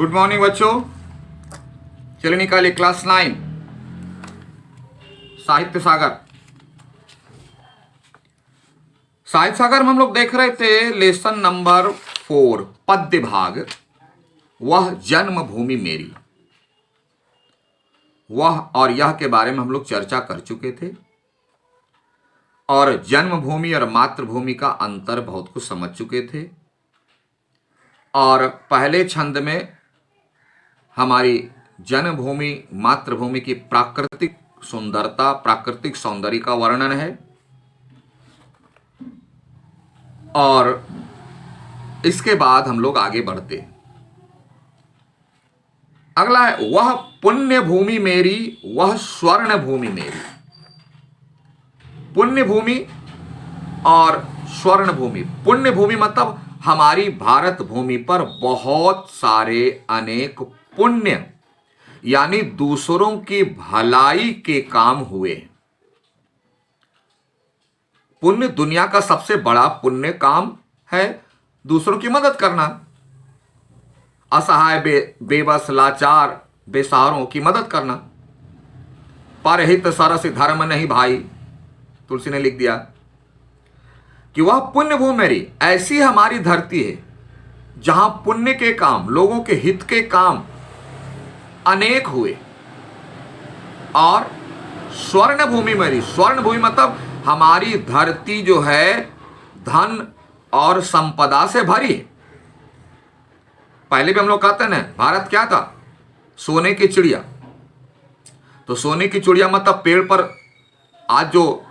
Good morning बच्चों। चलिए निकालिए क्लास 9 साहित्य सागर। साहित्य सागर में हम लोग देख रहे थे लेसन नंबर 4 पद्य भाग, वह जन्मभूमि मेरी। वह और यह के बारे में हम लोग चर्चा कर चुके थे और जन्मभूमि और मातृभूमि का अंतर बहुत कुछ समझ चुके थे। और पहले छंद में हमारी जन्मभूमि मातृभूमि की प्राकृतिक सुंदरता, प्राकृतिक सौंदर्य का वर्णन है। और इसके बाद हम लोग आगे बढ़ते हैं। अगला है वह पुण्य भूमि मेरी, वह स्वर्ण भूमि मेरी। पुण्य भूमि और स्वर्ण भूमि। पुण्य भूमि मतलब हमारी भारत भूमि पर बहुत सारे अनेक पुण्य यानी दूसरों की भलाई के काम हुए। पुण्य दुनिया का सबसे बड़ा पुण्य काम है दूसरों की मदद करना, असहाय बेबस लाचार बेसहारों की मदद करना। परहित सरस धर्म नहीं भाई, तुलसी ने लिख दिया कि वह पुण्य भूमि मेरी। ऐसी हमारी धरती है जहां पुण्य के काम, लोगों के हित के काम अनेक हुए। और स्वर्ण भूमि मेरी, स्वर्ण भूमि मतलब हमारी धरती जो है धन और संपदा से भरी है। पहले भी हम लोग कहते हैं ना, भारत क्या था? सोने की चिड़िया। तो सोने की चिड़िया मतलब पेड़ पर आज जो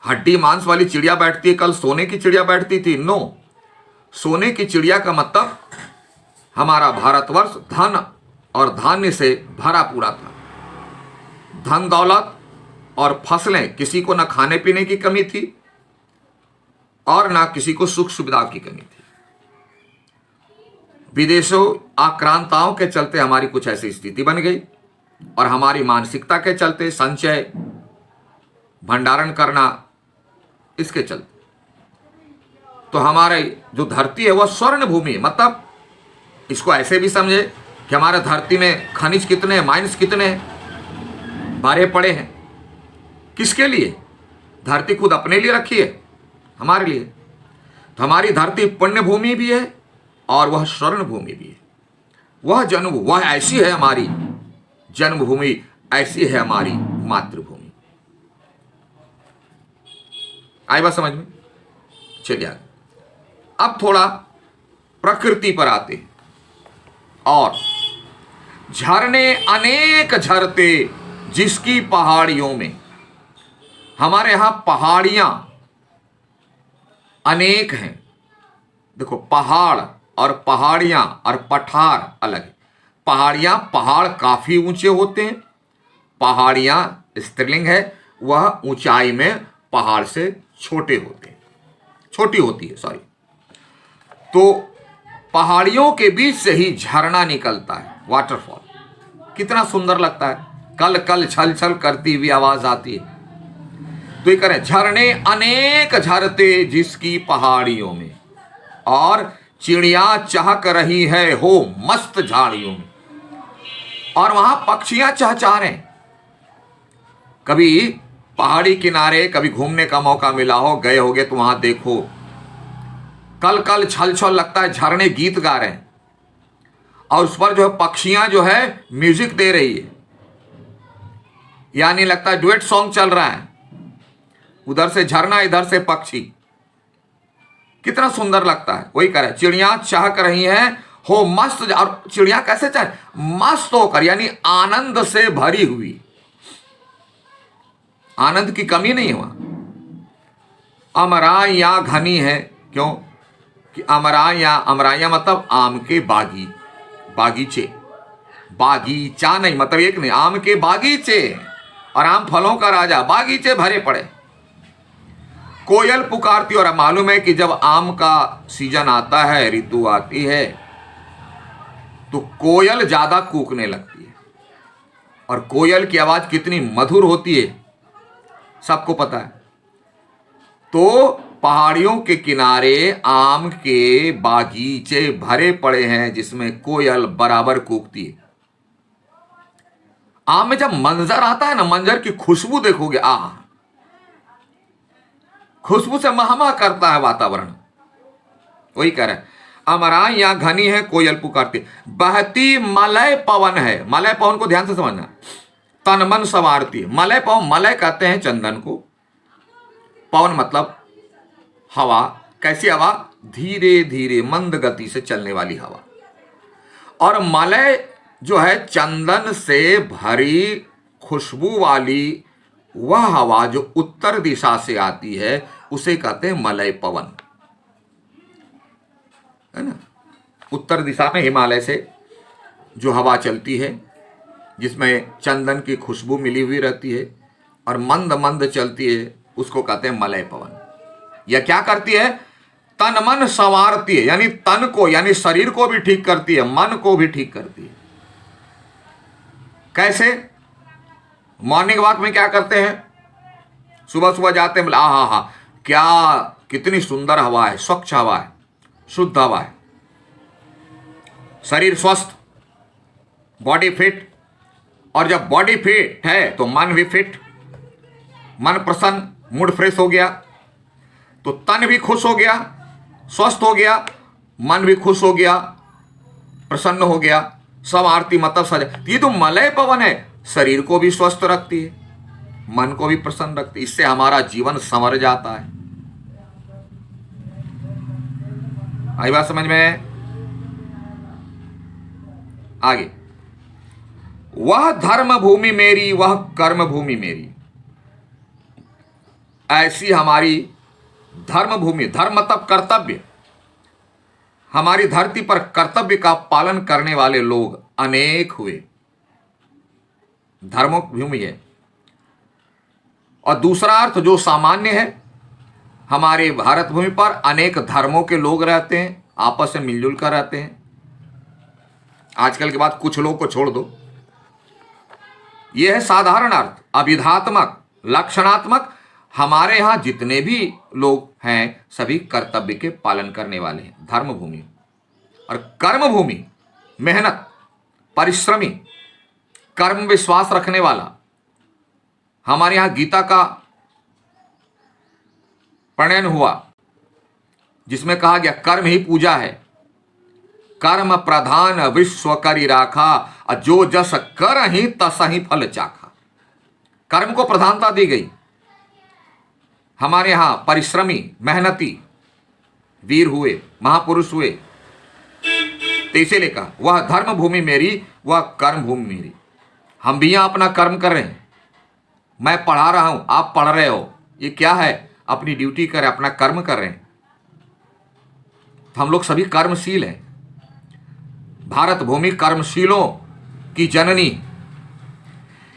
हड्डी मांस वाली चिड़िया बैठती है, कल सोने की चिड़िया बैठती थी? नो, सोने की चिड़िया का मतलब हमारा भारतवर्ष धन और धान्य से भरा पूरा था। धन दौलत और फसलें, किसी को ना खाने पीने की कमी थी और ना किसी को सुख सुविधा की कमी थी। विदेशों आक्रांताओं के चलते हमारी कुछ ऐसी स्थिति बन गई और हमारी मानसिकता के चलते संचय भंडारण करना, इसके चलते तो हमारे जो धरती है वह स्वर्ण भूमि है। मतलब इसको ऐसे भी समझे कि हमारे धरती में खनिज कितने हैं, माइंस कितने हैं, भरे पड़े हैं। किसके लिए? धरती खुद अपने लिए रखी है, हमारे लिए। तो हमारी धरती पुण्य भूमि भी है और वह स्वर्ण भूमि भी है। वह जन्म, वह ऐसी है हमारी जन्मभूमि, ऐसी है हमारी मातृभूमि। आई बात समझ में? चलिए आगे। अब थोड़ा प्रकृति पर आते हैं। और झरने अनेक झरते जिसकी पहाड़ियों में। हमारे यहां पहाड़ियां अनेक हैं। देखो, पहाड़ और पहाड़ियां और पठार अलग है। पहाड़ियां, पहाड़ काफी ऊंचे होते हैं। पहाड़ियां स्त्रीलिंग है, वह ऊंचाई में पहाड़ से छोटे होते हैं, छोटी होती है, सॉरी। तो पहाड़ियों के बीच से ही झरना निकलता है, वाटरफॉल। कितना सुंदर लगता है, कल कल छल छल करती हुई आवाज आती है। तो ये करें, झरने अनेक झरते जिसकी पहाड़ियों में, और चिड़िया चहक रही है हो मस्त झाड़ियों में। और वहां पक्षियां चहचहा रहे। कभी पहाड़ी किनारे कभी घूमने का मौका मिला हो, गए होगे तो वहां देखो, कल कल छल छल लगता है, झरने गीत गा रहे हैं और उस पर जो है पक्षियां जो है म्यूजिक दे रही है, यानी लगता है डुएट सॉन्ग चल रहा है। उधर से झरना, इधर से पक्षी, कितना सुंदर लगता है। वही कह रहे, चिड़िया चहक रही हैं हो मस्त। और चिड़िया कैसे चहक? मस्त होकर, यानी आनंद से भरी हुई। आनंद की कमी नहीं हुआ। अमराइयां घनी है, क्यों कि अमराइयां, अमराइयां मतलब आम के बागीचे। बागीचा नहीं मतलब एक नहीं, आम के बागीचे। और आम फलों का राजा, बागीचे भरे पड़े। कोयल पुकारती, और मालूम है कि जब आम का सीजन आता है, ऋतु आती है, तो कोयल ज्यादा कूकने लगती है। और कोयल की आवाज कितनी मधुर होती है सबको पता है। तो पहाड़ियों के किनारे आम के बागीचे भरे पड़े हैं जिसमें कोयल बराबर कूकती है। आम में जब मंजर आता है ना, मंजर की खुशबू देखोगे, आह, खुशबू से महमा करता है वातावरण। वही कह रहे हैं, अमराई यहां घनी है, कोयल पुकारती, बहती मलय पवन है। मलय पवन को ध्यान से समझना, तन मन संवारती है। मलय पवन, मलय कहते हैं चंदन को, पवन मतलब हवा। कैसी हवा? धीरे धीरे मंद गति से चलने वाली हवा। और मलय जो है चंदन से भरी खुशबू वाली वह हवा जो उत्तर दिशा से आती है उसे कहते हैं मलय पवन, है ना। उत्तर दिशा में हिमालय से जो हवा चलती है जिसमें चंदन की खुशबू मिली हुई रहती है और मंद मंद चलती है, उसको कहते हैं मलय पवन। यह क्या करती है? तन मन संवारती है, यानी तन को, यानी शरीर को भी ठीक करती है, मन को भी ठीक करती है। कैसे? मॉर्निंग वॉक में क्या करते हैं? सुबह सुबह जाते हैं, हा हा, क्या कितनी सुंदर हवा है, स्वच्छ हवा है, शुद्ध हवा है, शरीर स्वस्थ, बॉडी फिट। और जब बॉडी फिट है तो मन भी फिट, मन प्रसन्न, मूड फ्रेश हो गया तो तन भी खुश हो गया, स्वस्थ हो गया, मन भी खुश हो गया, प्रसन्न हो गया, सब आरती मतलब सजा। ये तो मलय पवन है, शरीर को भी स्वस्थ रखती है, मन को भी प्रसन्न रखती है। इससे हमारा जीवन संवर जाता है। आई बात समझ में? आगे, वह धर्म भूमि मेरी, वह कर्म भूमि मेरी। ऐसी हमारी धर्म भूमि, धर्म मतलब कर्तव्य, हमारी धरती पर कर्तव्य का पालन करने वाले लोग अनेक हुए, धर्मों की भूमि है। और दूसरा अर्थ जो सामान्य है, हमारे भारत भूमि पर अनेक धर्मों के लोग रहते हैं, आपस में मिलजुल कर रहते हैं। आजकल के बाद कुछ लोग को छोड़ दो। यह है साधारण अर्थ। अभिधात्मक, लक्षणात्मक, हमारे यहां जितने भी लोग हैं सभी कर्तव्य के पालन करने वाले हैं, धर्म भूमि। और कर्म भूमि, मेहनत, परिश्रमी, कर्म विश्वास रखने वाला। हमारे यहां गीता का प्रणयन हुआ जिसमें कहा गया कर्म ही पूजा है, कर्म प्रधान विश्व करी राखा, जो जस कर ही तस ही फल चाखा। कर्म को प्रधानता दी गई। हमारे यहां परिश्रमी, मेहनती वीर हुए, महापुरुष हुए। तो इसीलिए कहा वह धर्म भूमि मेरी, वह कर्म भूमि मेरी। हम भी यहां अपना कर्म कर रहे हैं। मैं पढ़ा रहा हूं, आप पढ़ रहे हो, ये क्या है? अपनी ड्यूटी कर रहे हैं, अपना कर्म कर रहे हैं। तो हम लोग सभी कर्मशील हैं। भारत भूमि कर्मशीलों की जननी,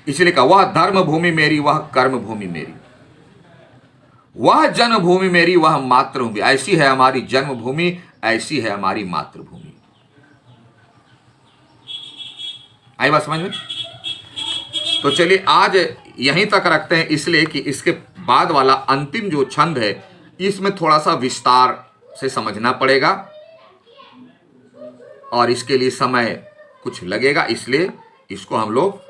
इसलिए कहा वह धर्म भूमि मेरी, वह कर्म भूमि मेरी, वह जन्मभूमि मेरी, वह मातृभूमि। ऐसी है हमारी जन्मभूमि, ऐसी है हमारी मातृभूमि। आई बात समझ में? तो चलिए आज यहीं तक रखते हैं, इसलिए कि इसके बाद वाला अंतिम जो छंद है इसमें थोड़ा सा विस्तार से समझना पड़ेगा और इसके लिए समय कुछ लगेगा, इसलिए इसको हम लोग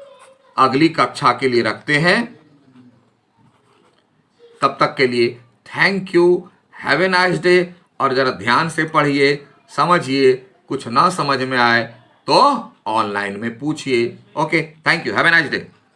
अगली कक्षा के लिए रखते हैं। तब तक के लिए thank you, have a nice day. और जरा ध्यान से पढ़िए, समझिए, कुछ ना समझ में आए तो ऑनलाइन में पूछिए। Okay, thank you, have a nice day.